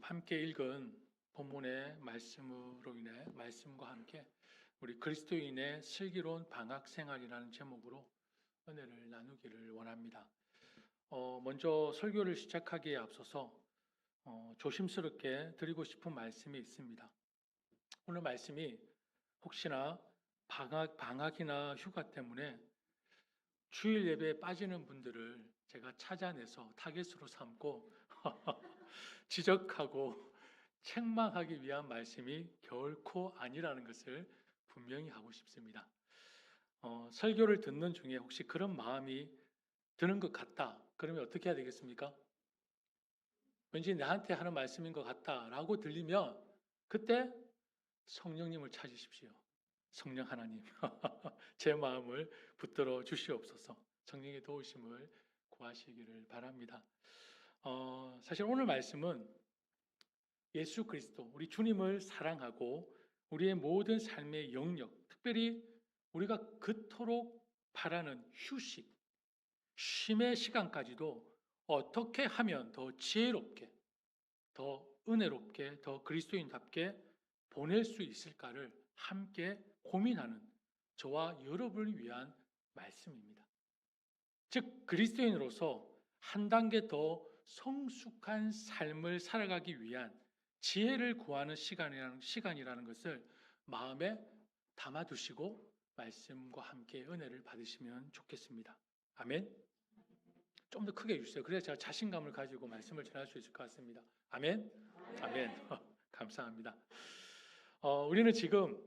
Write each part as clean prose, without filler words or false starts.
함께 읽은 본문의 말씀으로 인해 말씀과 함께 우리 그리스도인의 슬기로운 방학 생활이라는 제목으로 은혜를 나누기를 원합니다. 먼저 설교를 시작하기에 앞서서 조심스럽게 드리고 싶은 말씀이 있습니다. 오늘 말씀이 혹시나 방학이나 휴가 때문에 주일 예배에 빠지는 분들을 제가 찾아내서 타겟으로 삼고 지적하고 책망하기 위한 말씀이 결코 아니라는 것을 분명히 하고 싶습니다. 설교를 듣는 중에 혹시 그런 마음이 드는 것 같다. 그러면 어떻게 해야 되겠습니까? 왠지 나한테 하는 말씀인 것 같다라고 들리면 그때 성령님을 찾으십시오. 성령 하나님, 제 마음을 붙들어 주시옵소서. 성령의 도우심을 구하시기를 바랍니다. 사실 오늘 말씀은 예수 그리스도, 우리 주님을 사랑하고 우리의 모든 삶의 영역, 특별히 우리가 그토록 바라는 휴식, 쉼의 시간까지도 어떻게 하면 더 지혜롭게, 더 은혜롭게, 더 그리스도인답게 보낼 수 있을까를 함께 고민하는 저와 여러분을 위한 말씀입니다. 즉 그리스도인으로서 한 단계 더 성숙한 삶을 살아가기 위한 지혜를 구하는 시간이라는 것을 마음에 담아두시고 말씀과 함께 은혜를 받으시면 좋겠습니다. 아멘. 좀 더 크게 해주세요. 그래야 제가 자신감을 가지고 말씀을 전할 수 있을 것 같습니다. 아멘. 아멘. 감사합니다. 우리는 지금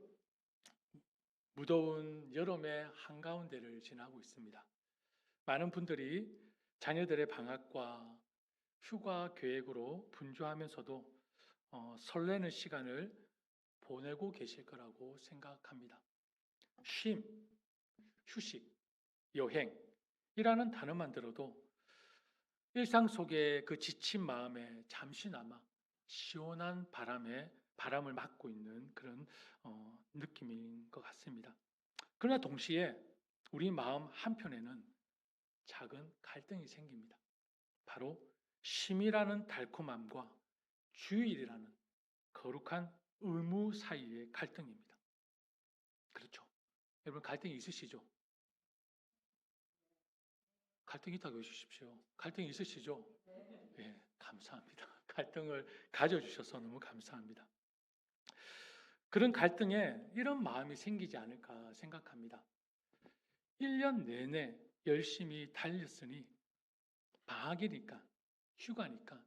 무더운 여름의 한가운데를 지나고 있습니다. 많은 분들이 자녀들의 방학과 휴가 계획으로 분주하면서도 설레는 시간을 보내고 계실 거라고 생각합니다. 쉼, 휴식, 여행이라는 단어만 들어도 일상 속의 그 지친 마음에 잠시나마 시원한 바람을 맞고 있는 그런 느낌인 것 같습니다. 그러나 동시에 우리 마음 한편에는 작은 갈등이 생깁니다. 바로 쉼이라는 달콤함과 주일이라는 거룩한 의무 사이의 갈등입니다. 그렇죠. 여러분 갈등이 있으시죠? 갈등이 있다고 해주십시오. 갈등이 있으시죠? 네, 감사합니다. 갈등을 가져주셔서 너무 감사합니다. 그런 갈등에 이런 마음이 생기지 않을까 생각합니다. 1년 내내 열심히 달렸으니 방학이니까, 휴가니까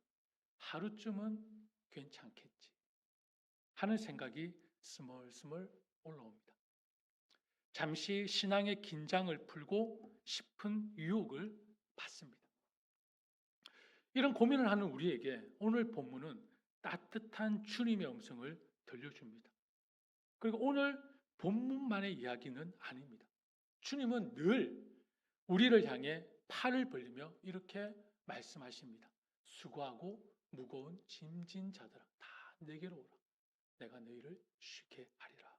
하루쯤은 괜찮겠지 하는 생각이 스멀스멀 올라옵니다. 잠시 신앙의 긴장을 풀고 싶은 유혹을 받습니다. 이런 고민을 하는 우리에게 오늘 본문은 따뜻한 주님의 음성을 들려줍니다. 그리고 오늘 본문만의 이야기는 아닙니다. 주님은 늘 우리를 향해 팔을 벌리며 이렇게 말씀하십니다. 수고하고 무거운 짐진 자들아 다 내게로 오라. 내가 너희를 쉬게 하리라.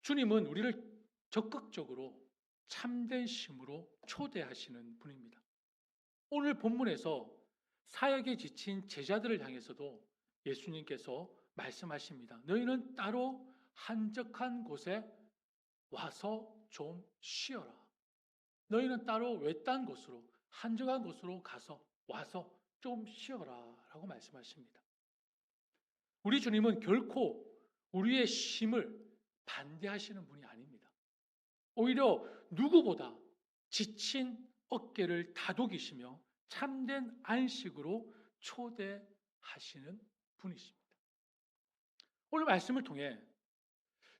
주님은 우리를 적극적으로 참된 쉼으로 초대하시는 분입니다. 오늘 본문에서 사역에 지친 제자들을 향해서도 예수님께서 말씀하십니다. 너희는 따로 한적한 곳에 와서 좀 쉬어라. 너희는 따로 외딴 곳으로 한적한 곳으로 와서 좀 쉬어라 라고 말씀하십니다. 우리 주님은 결코 우리의 쉼을 반대하시는 분이 아닙니다. 오히려 누구보다 지친 어깨를 다독이시며 참된 안식으로 초대하시는 분이십니다. 오늘 말씀을 통해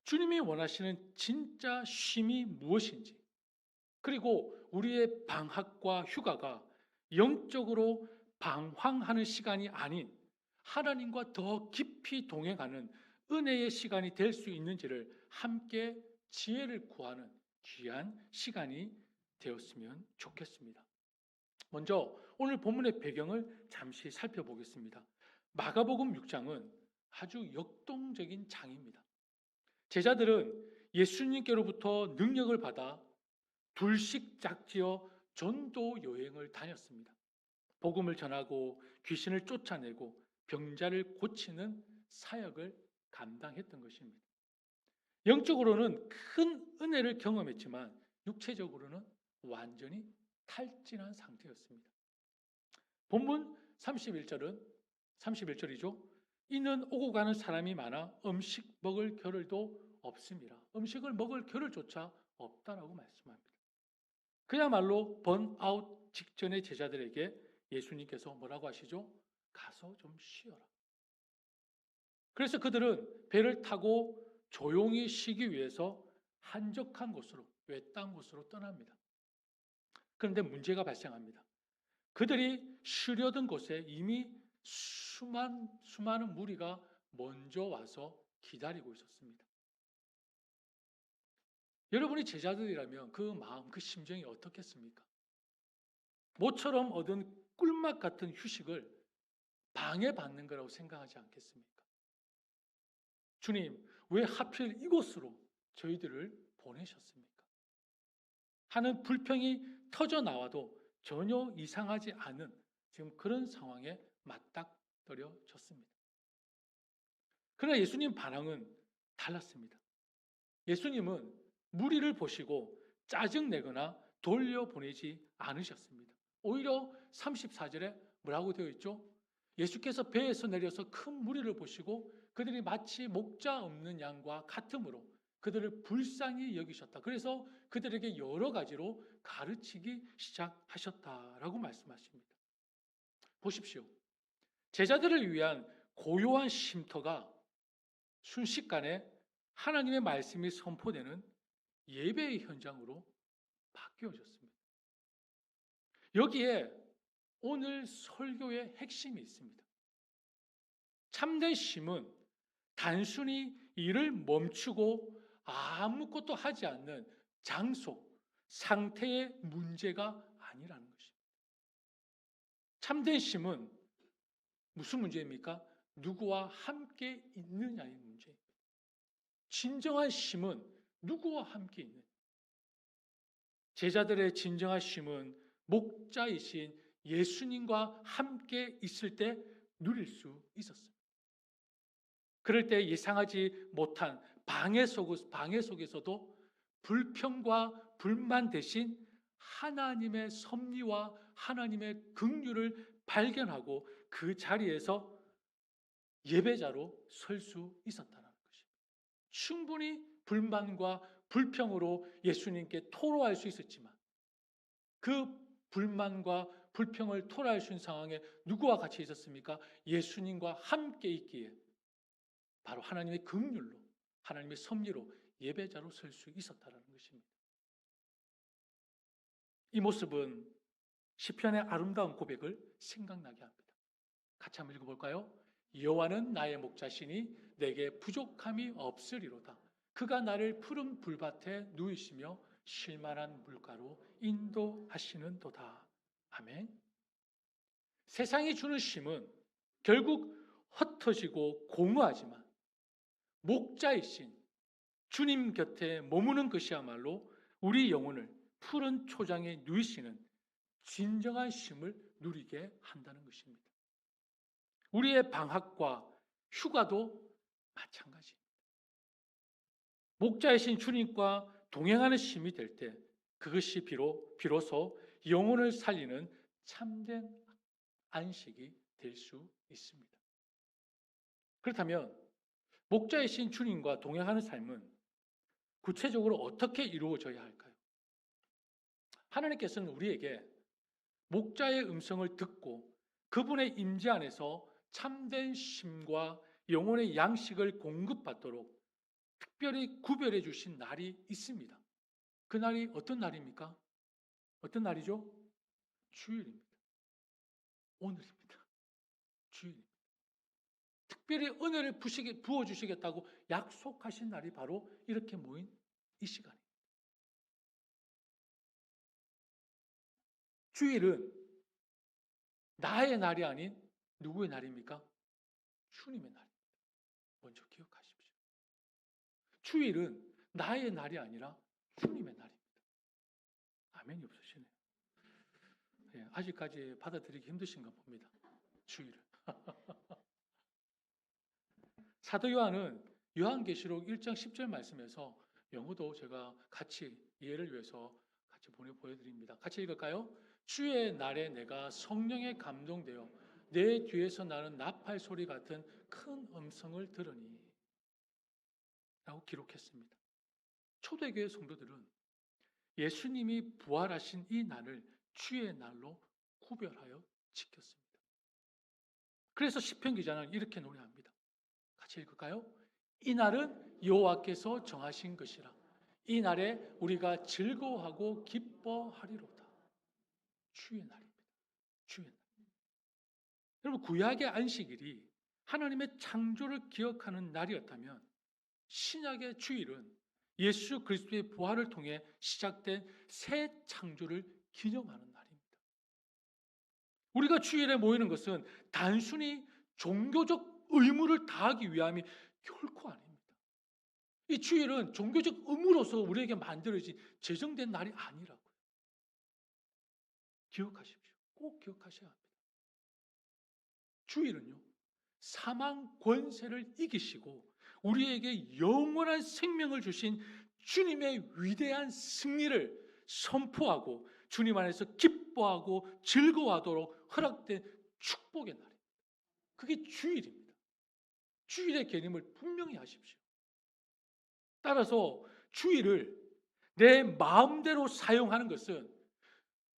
주님이 원하시는 진짜 쉼이 무엇인지, 그리고 우리의 방학과 휴가가 영적으로 방황하는 시간이 아닌 하나님과 더 깊이 동행하는 은혜의 시간이 될 수 있는지를 함께 지혜를 구하는 귀한 시간이 되었으면 좋겠습니다. 먼저 오늘 본문의 배경을 잠시 살펴보겠습니다. 마가복음 6장은 아주 역동적인 장입니다. 제자들은 예수님께로부터 능력을 받아 둘씩 짝지어 전도 여행을 다녔습니다. 복음을 전하고 귀신을 쫓아내고 병자를 고치는 사역을 감당했던 것입니다. 영적으로는 큰 은혜를 경험했지만 육체적으로는 완전히 탈진한 상태였습니다. 본문 31절이죠. 이는 오고 가는 사람이 많아 음식 먹을 겨를도 없습니다. 음식을 먹을 겨를조차 없다라고 말씀합니다. 그야말로 번아웃 직전의 제자들에게 예수님께서 뭐라고 하시죠? 가서 좀 쉬어라. 그래서 그들은 배를 타고 조용히 쉬기 위해서 한적한 곳으로, 외딴 곳으로 떠납니다. 그런데 문제가 발생합니다. 그들이 쉬려던 곳에 이미 수많은 무리가 먼저 와서 기다리고 있었습니다. 여러분이 제자들이라면 그 마음, 그 심정이 어떻겠습니까? 모처럼 얻은 꿀맛 같은 휴식을 방해받는 거라고 생각하지 않겠습니까? 주님, 왜 하필 이곳으로 저희들을 보내셨습니까? 하는 불평이 터져 나와도 전혀 이상하지 않은 지금 그런 상황에 맞닥뜨려졌습니다. 그러나 예수님 반응은 달랐습니다. 예수님은 무리를 보시고 짜증내거나 돌려보내지 않으셨습니다. 오히려 34절에 뭐라고 되어 있죠? 예수께서 배에서 내려서 큰 무리를 보시고 그들이 마치 목자 없는 양과 같으므로 그들을 불쌍히 여기셨다. 그래서 그들에게 여러 가지로 가르치기 시작하셨다라고 말씀하십니다. 보십시오. 제자들을 위한 고요한 쉼터가 순식간에 하나님의 말씀이 선포되는 예배의 현장으로 바뀌어졌습니다. 여기에 오늘 설교의 핵심이 있습니다. 참된 쉼은 단순히 일을 멈추고 아무것도 하지 않는 장소, 상태의 문제가 아니라는 것입니다. 참된 쉼은 무슨 문제입니까? 누구와 함께 있느냐의 문제입니다. 진정한 쉼은 누구와 함께 있는 제자들의 진정한 쉼은 목자이신 예수님과 함께 있을 때 누릴 수 있었습니다. 그럴 때 예상하지 못한 방해 속에서도 불평과 불만 대신 하나님의 섭리와 하나님의 긍휼을 발견하고 그 자리에서 예배자로 설 수 있었다는 것입니다. 충분히 불만과 불평으로 예수님께 토로할 수 있었지만 그 불만과 불평을 토로할 수 있는 상황에 누구와 같이 있었습니까? 예수님과 함께 있기에 바로 하나님의 긍휼로, 하나님의 섭리로 예배자로 설 수 있었다는 것입니다. 이 모습은 시편의 아름다운 고백을 생각나게 합니다. 같이 한번 읽어볼까요? 여호와는 나의 목자시니 내게 부족함이 없으리로다. 그가 나를 푸른 불밭에 누이시며 쉴만한 물가로 인도하시는도다. 아멘. 세상이 주는 쉼은 결국 흩어지고 공허하지만 목자이신 주님 곁에 머무는 것이야말로 우리 영혼을 푸른 초장에 누이시는 진정한 쉼을 누리게 한다는 것입니다. 우리의 방학과 휴가도 마찬가지입니다. 목자이신 주님과 동행하는 쉼이 될 때 그것이 비로소 영혼을 살리는 참된 안식이 될 수 있습니다. 그렇다면 목자이신 주님과 동행하는 삶은 구체적으로 어떻게 이루어져야 할까요? 하나님께서는 우리에게 목자의 음성을 듣고 그분의 임재 안에서 참된 쉼과 영혼의 양식을 공급받도록 특별히 구별해 주신 날이 있습니다. 그 날이 어떤 날입니까? 어떤 날이죠? 주일입니다. 오늘입니다. 주일입니다. 특별히 은혜를 부어주시겠다고 약속하신 날이 바로 이렇게 모인 이 시간입니다. 주일은 나의 날이 아닌 누구의 날입니까? 주님의 날입니다. 먼저 기억하십시오. 주일은 나의 날이 아니라 주님의 날입니다. 아멘이 없으시네요. 예, 아직까지 받아들이기 힘드신가 봅니다. 주의를. 사도 요한은 요한계시록 1장 10절 말씀에서 영어도 제가 같이 이해를 위해서 같이 보여드립니다. 같이 읽을까요? 주의 날에 내가 성령에 감동되어 내 뒤에서 나는 나팔 소리 같은 큰 음성을 들으니 라고 기록했습니다. 초대교회 성도들은 예수님이 부활하신 이 날을 주의 날로 구별하여 지켰습니다. 그래서 시편 기자는 이렇게 노래합니다. 같이 읽을까요? 이 날은 여호와께서 정하신 것이라. 이 날에 우리가 즐거워하고 기뻐하리로다. 주의 날입니다. 주의 날. 여러분, 구약의 안식일이 하나님의 창조를 기억하는 날이었다면 신약의 주일은 예수 그리스도의 부활을 통해 시작된 새 창조를 기념하는 날입니다. 우리가 주일에 모이는 것은 단순히 종교적 의무를 다하기 위함이 결코 아닙니다. 이 주일은 종교적 의무로서 우리에게 만들어진 제정된 날이 아니라고요. 기억하십시오. 꼭 기억하셔야 합니다. 주일은요, 사망 권세를 이기시고 우리에게 영원한 생명을 주신 주님의 위대한 승리를 선포하고 주님 안에서 기뻐하고 즐거워하도록 허락된 축복의 날입니다. 그게 주일입니다. 주일의 개념을 분명히 하십시오. 따라서 주일을 내 마음대로 사용하는 것은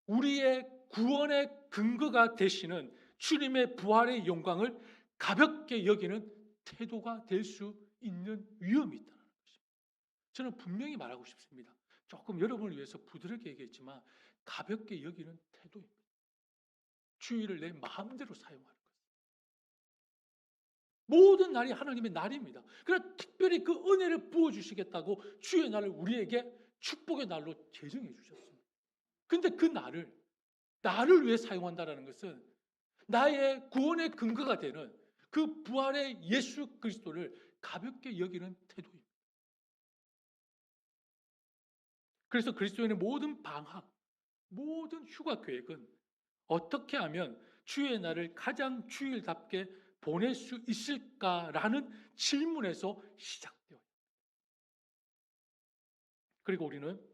우리의 구원의 근거가 되시는 주님의 부활의 영광을 가볍게 여기는 태도가 될 수 있는 위험이 있다는 것입니다. 저는 분명히 말하고 싶습니다. 조금 여러분을 위해서 부드럽게 얘기했지만 가볍게 여기는 태도입니다. 주일을 내 마음대로 사용하는 것. 모든 날이 하나님의 날입니다. 그래서 특별히 그 은혜를 부어주시겠다고 주의 날을 우리에게 축복의 날로 제정해 주셨습니다. 근데 그 나를 위해 사용한다는 것은 나의 구원의 근거가 되는 그 부활의 예수 그리스도를 가볍게 여기는 태도입니다. 그래서 그리스도인의 모든 방학, 모든 휴가 계획은 어떻게 하면 주의 날을 가장 주일답게 보낼 수 있을까라는 질문에서 시작되어요. 그리고 우리는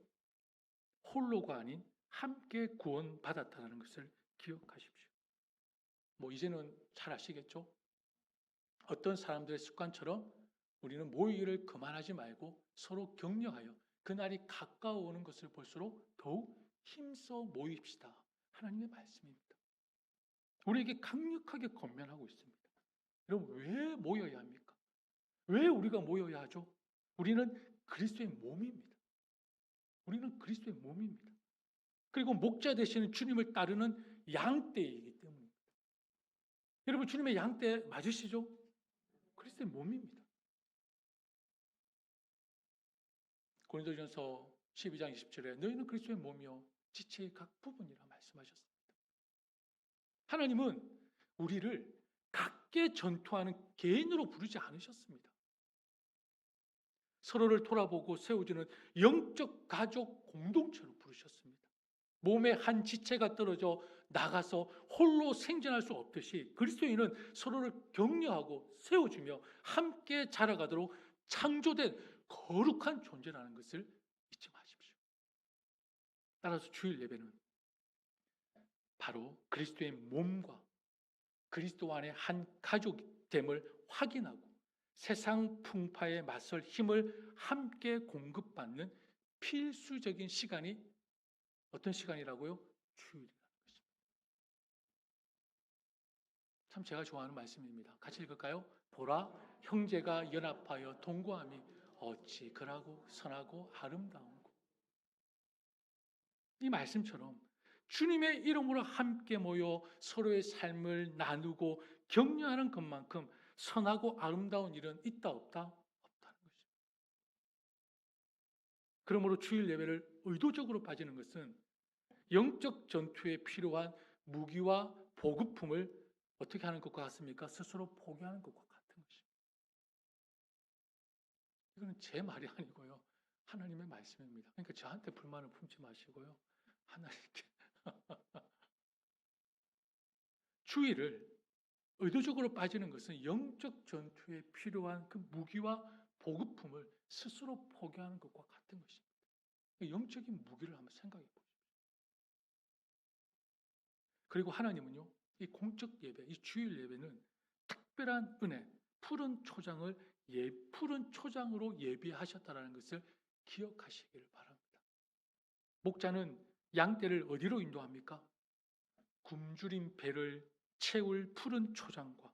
홀로가 아닌 함께 구원받았다는 것을 기억하십시오. 이제는 잘 아시겠죠? 어떤 사람들의 습관처럼 우리는 모이기를 그만하지 말고 서로 격려하여 그날이 가까워오는 것을 볼수록 더욱 힘써 모입시다. 하나님의 말씀입니다. 우리에게 강력하게 권면하고 있습니다. 여러분, 왜 모여야 합니까? 왜 우리가 모여야 하죠? 우리는 그리스도의 몸입니다. 우리는 그리스도의 몸입니다. 그리고 목자 되시는 주님을 따르는 양떼이기 때문입니다. 여러분, 주님의 양떼 맞으시죠? 그리스도의 몸입니다. 고린도전서 12장 20절에 너희는 그리스도의 몸이요 지체의 각 부분이라 말씀하셨습니다. 하나님은 우리를 각계 전투하는 개인으로 부르지 않으셨습니다. 서로를 돌아보고 세워주는 영적 가족 공동체로 부르셨습니다. 몸의 한 지체가 떨어져 나가서 홀로 생존할 수 없듯이 그리스도인은 서로를 격려하고 세워주며 함께 자라가도록 창조된 거룩한 존재라는 것을 잊지 마십시오. 따라서 주일 예배는 바로 그리스도의 몸과 그리스도 안에 한 가족됨을 확인하고 세상 풍파에 맞설 힘을 함께 공급받는 필수적인 시간이 어떤 시간이라고요? 주일이라는 것입니다. 참 제가 좋아하는 말씀입니다. 같이 읽을까요? 보라, 형제가 연합하여 동거함이 어찌 그라고 선하고 아름다운고. 이 말씀처럼 주님의 이름으로 함께 모여 서로의 삶을 나누고 격려하는 것만큼 선하고 아름다운 일은 있다 없다? 없다는 것입니다. 그러므로 주일 예배를 의도적으로 빠지는 것은 영적 전투에 필요한 무기와 보급품을 어떻게 하는 것과 같습니까? 스스로 포기하는 것과 같은 것입니다. 이거는 제 말이 아니고요. 하나님의 말씀입니다. 그러니까 저한테 불만을 품지 마시고요. 하나님께 주일을 의도적으로 빠지는 것은 영적 전투에 필요한 그 무기와 보급품을 스스로 포기하는 것과 같은 것입니다. 영적인 무기를 한번 생각해 보십시오. 그리고 하나님은요, 이 공적 예배, 이 주일 예배는 특별한 은혜, 푸른 초장으로 예비하셨다는 것을 기억하시기를 바랍니다. 목자는 양떼를 어디로 인도합니까? 굶주린 배를 채울 푸른 초장과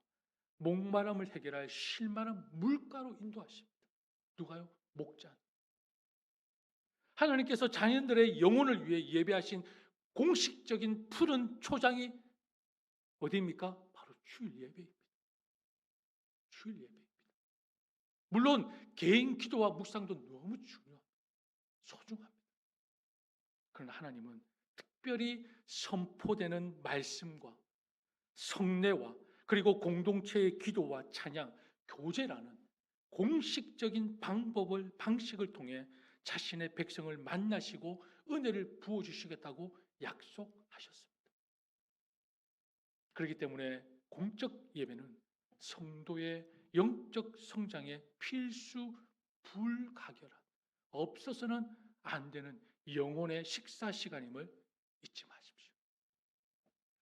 목마름을 해결할 쉴만한 물가로 인도하십니다. 누가요? 목자. 하나님께서 자녀들의 영혼을 위해 예배하신 공식적인 푸른 초장이 어디입니까? 바로 주일 예배입니다. 주일 예배입니다. 물론 개인 기도와 묵상도 너무 소중합니다. 그러나 하나님은 특별히 선포되는 말씀과 성례와 그리고 공동체의 기도와 찬양, 교제라는 공식적인 방식을 통해 자신의 백성을 만나시고 은혜를 부어주시겠다고 약속하셨습니다. 그렇기 때문에 공적 예배는 성도의 영적 성장의 필수 불가결한, 없어서는 안 되는 영혼의 식사 시간임을 잊지 마십시오.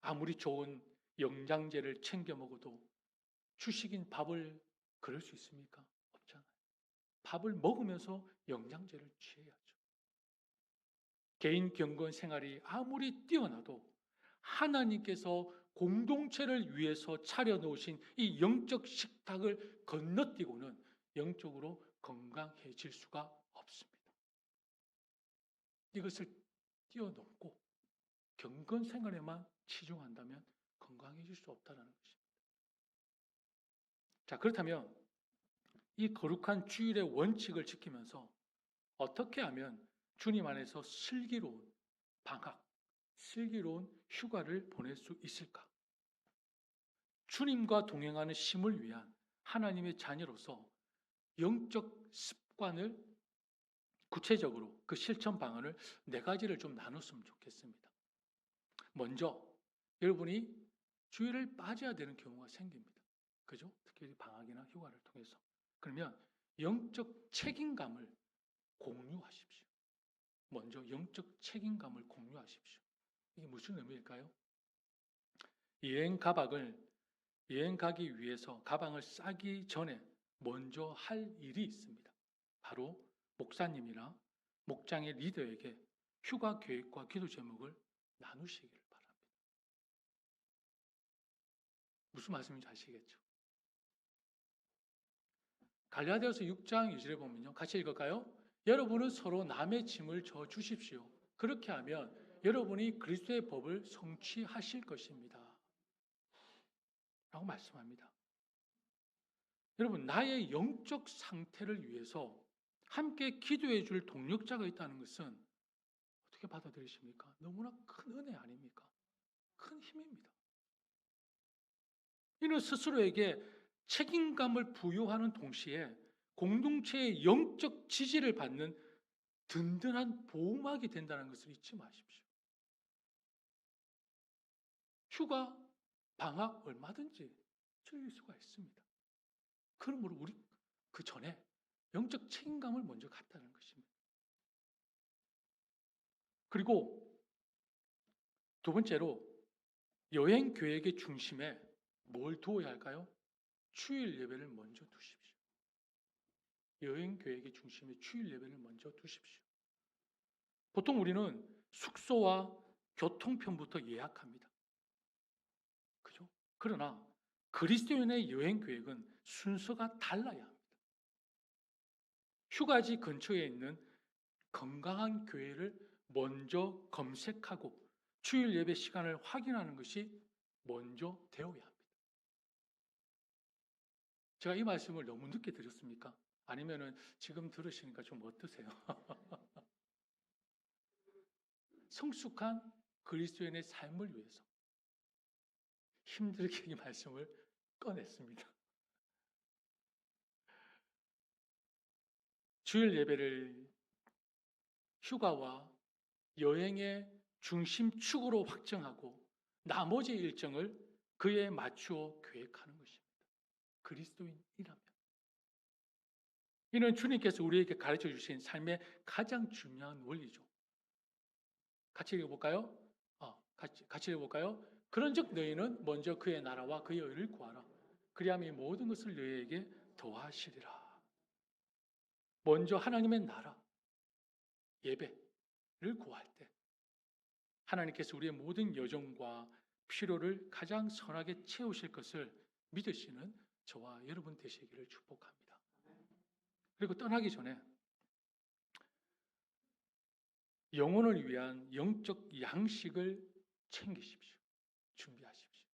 아무리 좋은 영양제를 챙겨 먹어도 주식인 밥을 그럴 수 있습니까? 없잖아요. 밥을 먹으면서 영양제를 취해야죠. 개인 경건 생활이 아무리 뛰어나도 하나님께서 공동체를 위해서 차려놓으신 이 영적 식탁을 건너뛰고는 영적으로 건강해질 수가 없습니다. 이것을 뛰어넘고 경건 생활에만 치중한다면 건강해질 수 없다는 것입니다. 자, 그렇다면 이 거룩한 주일의 원칙을 지키면서 어떻게 하면 주님 안에서 슬기로운 방학, 슬기로운 휴가를 보낼 수 있을까? 주님과 동행하는 심을 위한 하나님의 자녀로서 영적 습관을 구체적으로 그 실천 방안을 4가지를 좀 나눴으면 좋겠습니다. 먼저 여러분이 주일을 빠져야 되는 경우가 생깁니다. 그죠? 특히 방학이나 휴가를 통해서. 그러면 영적 책임감을 공유하십시오. 먼저 영적 책임감을 공유하십시오. 이게 무슨 의미일까요? 여행 가기 위해서 가방을 싸기 전에 먼저 할 일이 있습니다. 바로 목사님이나 목장의 리더에게 휴가 계획과 기도 제목을 나누시기를 바랍니다. 무슨 말씀인지 아시겠죠? 갈라디아서 6장 2절에 보면요. 같이 읽을까요? 여러분은 서로 남의 짐을 져 주십시오. 그렇게 하면 여러분이 그리스도의 법을 성취하실 것입니다. 라고 말씀합니다. 여러분, 나의 영적 상태를 위해서 함께 기도해 줄 동력자가 있다는 것은 어떻게 받아들이십니까? 너무나 큰 은혜 아닙니까? 큰 힘입니다. 이는 스스로에게 책임감을 부여하는 동시에 공동체의 영적 지지를 받는 든든한 보호막이 된다는 것을 잊지 마십시오. 휴가, 방학 얼마든지 즐길 수가 있습니다. 그러므로 우리 그 전에 영적 책임감을 먼저 갖다는 것입니다. 그리고 두 번째로 여행 계획의 중심에 뭘 두어야 할까요? 주일 예배를 먼저 두십시오. 여행 계획의 중심에 주일 예배를 먼저 두십시오. 보통 우리는 숙소와 교통편부터 예약합니다. 그죠? 그러나 그리스도인의 여행 계획은 순서가 달라야 합니다. 휴가지 근처에 있는 건강한 교회를 먼저 검색하고 주일 예배 시간을 확인하는 것이 먼저 되어야 합니다. 제가 이 말씀을 너무 늦게 드렸습니까? 아니면은 지금 들으시니까 좀 어떠세요? 성숙한 그리스도인의 삶을 위해서 힘들게 이 말씀을 꺼냈습니다. 주일 예배를 휴가와 여행의 중심축으로 확정하고 나머지 일정을 그에 맞추어 계획하는 것입니다. 그리스도인이라면. 이는 주님께서 우리에게 가르쳐 주신 삶의 가장 중요한 원리죠. 같이 읽어볼까요? 같이 읽어볼까요? 그런즉 너희는 먼저 그의 나라와 그의 의를 구하라. 그리하면 이 모든 것을 너희에게 더하시리라. 먼저 하나님의 나라, 예배를 구할 때 하나님께서 우리의 모든 여정과 필요를 가장 선하게 채우실 것을 믿으시는 저와 여러분 되시기를 축복합니다. 그리고 떠나기 전에 영혼을 위한 영적 양식을 챙기십시오. 준비하십시오.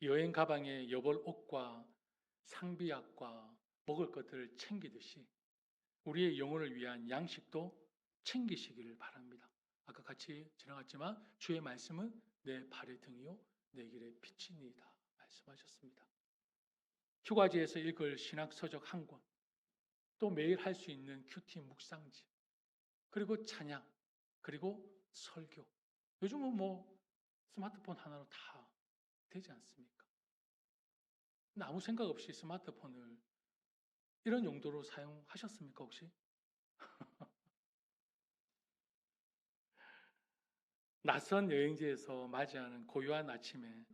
여행 가방에 여벌 옷과 상비약과 먹을 것들을 챙기듯이 우리의 영혼을 위한 양식도 챙기시기를 바랍니다. 아까 같이 지나갔지만 주의 말씀은 내 발의 등이요 내 길의 빛이니이다 말씀하셨습니다. 휴가지에서 읽을 신학 서적 한 권, 또 매일 할 수 있는 큐티 묵상지, 그리고 찬양, 그리고 설교. 요즘은 스마트폰 하나로 다 되지 않습니까? 근데 아무 생각 없이 스마트폰을 이런 용도로 사용하셨습니까, 혹시? 낯선 여행지에서 맞이하는 고요한 아침에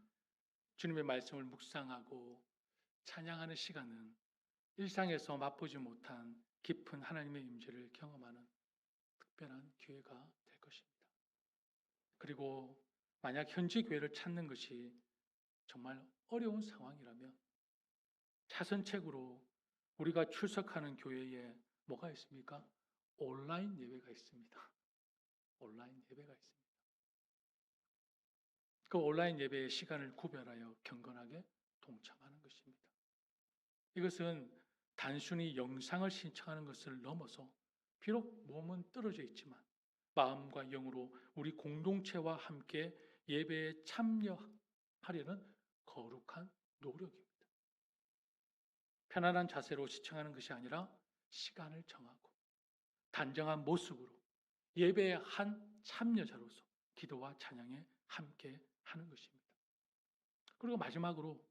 주님의 말씀을 묵상하고 찬양하는 시간은 일상에서 맛보지 못한 깊은 하나님의 임재를 경험하는 특별한 기회가 될 것입니다. 그리고 만약 현지 교회를 찾는 것이 정말 어려운 상황이라면 차선책으로 우리가 출석하는 교회에 뭐가 있습니까? 온라인 예배가 있습니다. 온라인 예배가 있습니다. 그 온라인 예배의 시간을 구별하여 경건하게 동참하는 것입니다. 이것은 단순히 영상을 신청하는 것을 넘어서 비록 몸은 떨어져 있지만 마음과 영으로 우리 공동체와 함께 예배에 참여하려는 거룩한 노력입니다. 편안한 자세로 시청하는 것이 아니라 시간을 정하고 단정한 모습으로 예배의 한 참여자로서 기도와 찬양에 함께 하는 것입니다. 그리고 마지막으로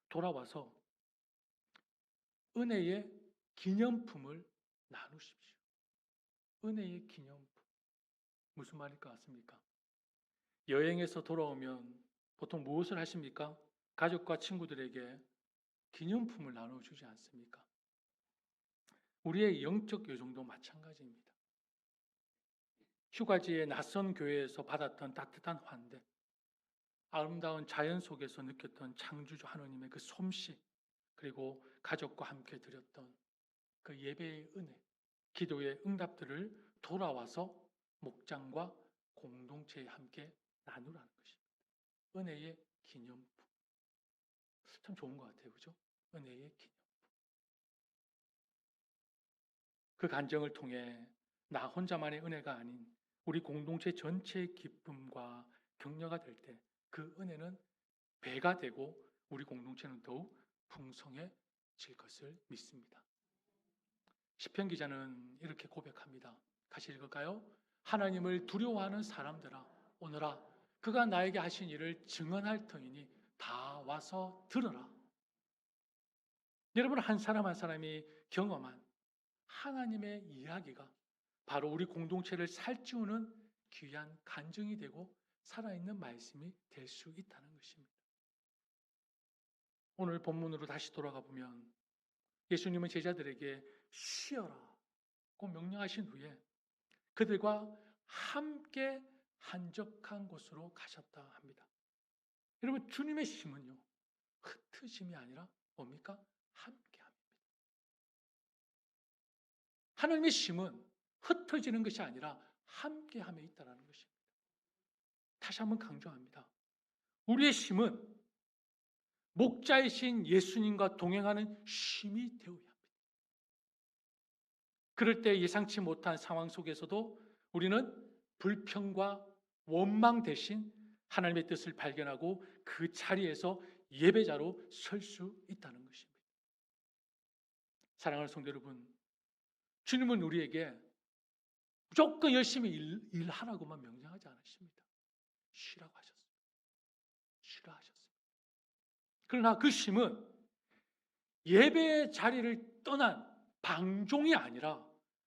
돌아와서 은혜의 기념품을 나누십시오. 은혜의 기념품. 무슨 말일 것 같습니까? 여행에서 돌아오면 보통 무엇을 하십니까? 가족과 친구들에게 기념품을 나눠주지 않습니까? 우리의 영적 여정도 마찬가지입니다. 휴가지의 낯선 교회에서 받았던 따뜻한 환대, 아름다운 자연 속에서 느꼈던 창조주 하나님의 그 솜씨, 그리고 가족과 함께 드렸던 그 예배의 은혜, 기도의 응답들을 돌아와서 목장과 공동체에 함께 나누라는 것입니다. 은혜의 기념품. 참 좋은 것 같아요. 그죠? 은혜의 기념품. 그 간증을 통해 나 혼자만의 은혜가 아닌 우리 공동체 전체의 기쁨과 격려가 될 때 그 은혜는 배가 되고 우리 공동체는 더욱 풍성해질 것을 믿습니다. 시편 기자는 이렇게 고백합니다. 같이 읽을까요? 하나님을 두려워하는 사람들아 오너라 그가 나에게 하신 일을 증언할 터이니 다 와서 들어라. 여러분 한 사람 한 사람이 경험한 하나님의 이야기가 바로 우리 공동체를 살찌우는 귀한 간증이 되고 살아있는 말씀이 될 수 있다는 것입니다. 오늘 본문으로 다시 돌아가 보면 예수님은 제자들에게 쉬어라고 명령하신 후에 그들과 함께 한적한 곳으로 가셨다 합니다. 여러분 주님의 쉼은요 흩으심이 아니라 뭡니까? 함께함입니다. 하나님의 쉼은 흩어지는 것이 아니라 함께함에 있다는 것입니다. 다시 한번 강조합니다. 우리의 쉼은 목자이신 예수님과 동행하는 쉼이 되어야 합니다. 그럴 때 예상치 못한 상황 속에서도 우리는 불평과 원망 대신 하나님의 뜻을 발견하고 그 자리에서 예배자로 설 수 있다는 것입니다. 사랑하는 성도 여러분, 주님은 우리에게 무조건 열심히 일하라고만 명령하지 않으십니다. 쉬라고 하셨습니다. 쉬라 하셨습니다. 그러나 그 쉼은 예배의 자리를 떠난 방종이 아니라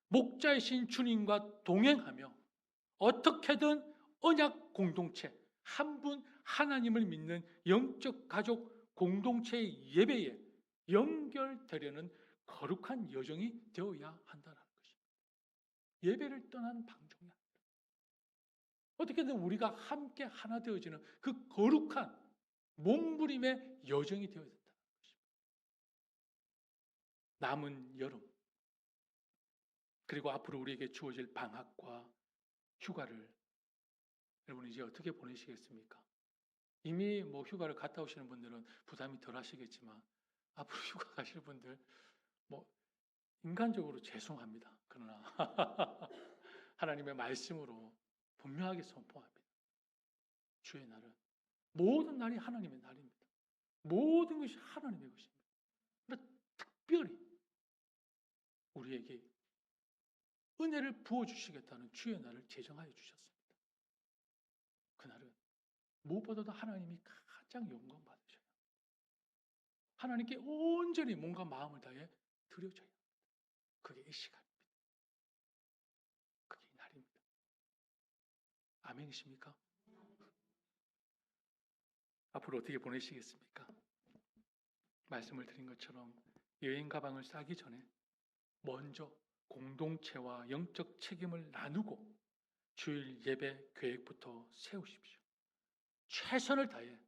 목자이신 주님과 동행하며 어떻게든 언약 공동체, 한 분 하나님을 믿는 영적 가족 공동체의 예배에 연결되려는 거룩한 여정이 되어야 한다는 것입니다. 예배를 떠난 방종이 아니라 어떻게든 우리가 함께 하나 되어지는 그 거룩한 몸부림의 여정이 되어야 된다는 것입니다. 남은 여름 그리고 앞으로 우리에게 주어질 방학과 휴가를 여러분 이제 어떻게 보내시겠습니까? 이미 뭐 휴가를 갔다 오시는 분들은 부담이 덜 하시겠지만 앞으로 휴가 가실 분들 뭐 인간적으로 죄송합니다. 그러나 하나님의 말씀으로 분명하게 선포합니다. 주의 날은 모든 날이 하나님의 날입니다. 모든 것이 하나님의 것입니다. 그러나 특별히 우리에게 은혜를 부어주시겠다는 주의 날을 제정하여 주셨습니다. 그날은 무엇보다도 하나님이 가장 영광 받으셔요. 하나님께 온전히 몸과 마음을 다해 드려져야 합니다. 그게 이 시간입니다. 그게 이 날입니다. 아멘이십니까? 앞으로 어떻게 보내시겠습니까? 말씀을 드린 것처럼 여행 가방을 싸기 전에 먼저 공동체와 영적 책임을 나누고 주일 예배 계획부터 세우십시오. 최선을 다해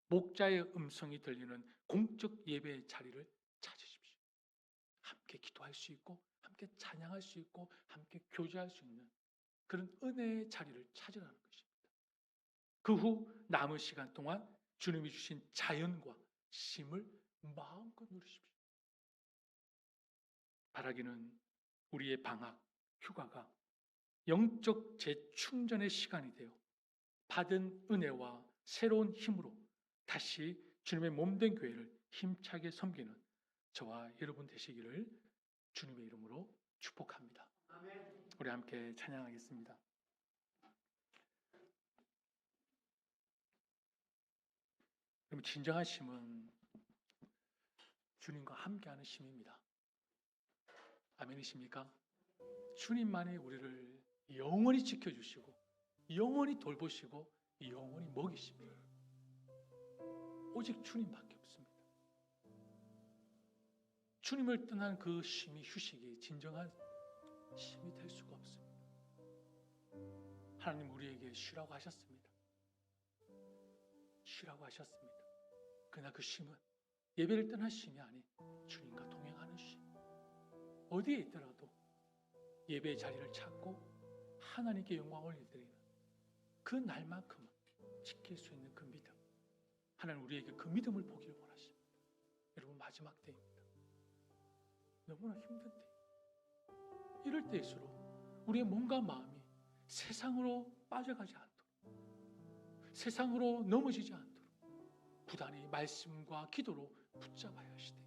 목자의 음성이 들리는 공적 예배의 자리를 찾으십시오. 함께 기도할 수 있고 함께 찬양할 수 있고 함께 교제할 수 있는 그런 은혜의 자리를 찾으라는 것입니다. 그 후 남은 시간 동안 주님이 주신 자연과 쉼을 마음껏 누리십시오. 바라기는 우리의 방학, 휴가가 영적 재충전의 시간이 되어 받은 은혜와 새로운 힘으로 다시 주님의 몸된 교회를 힘차게 섬기는 저와 여러분 되시기를 주님의 이름으로 축복합니다. 우리 함께 찬양하겠습니다. 그럼 진정한 쉼은 주님과 함께하는 쉼입니다. 아멘이십니까? 주님만이 우리를 영원히 지켜주시고 영원히 돌보시고 영원히 먹이십니다. 오직 주님밖에 없습니다. 주님을 떠난 그 쉼이 휴식이 진정한 쉼이 될 수가 없습니다. 하나님 우리에게 쉬라고 하셨습니다. 쉬라고 하셨습니다. 그러나 그 쉼은 예배를 떠난 쉼이 아닌 주님과 동행하는 쉼. 어디에 있더라도 예배의 자리를 찾고 하나님께 영광을 올려드리는 그 날만큼은 지킬 수 있는 그 믿음. 하나님 우리에게 그 믿음을 보기를 원하십니다. 여러분 마지막 때입니다. 너무나 힘든 때. 이럴 때일수록 우리의 몸과 마음이 세상으로 빠져가지 않도록 세상으로 넘어지지 않도록 부단히 말씀과 기도로 붙잡아야 하시되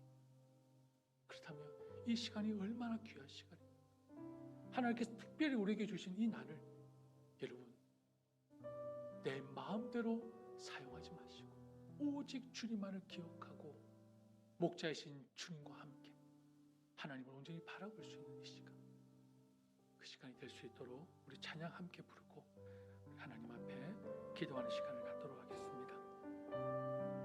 그렇다면 이 시간이 얼마나 귀한 시간입니까? 하나님께서 특별히 우리에게 주신 이 날을 여러분 내 마음대로 사용하지 마시고 오직 주님만을 기억하고 목자이신 주님과 함께 하나님을 온전히 바라볼 수 있는 이 시간 그 시간이 될 수 있도록 우리 찬양 함께 부르고 하나님 앞에 기도하는 시간을 갖도록 하겠습니다.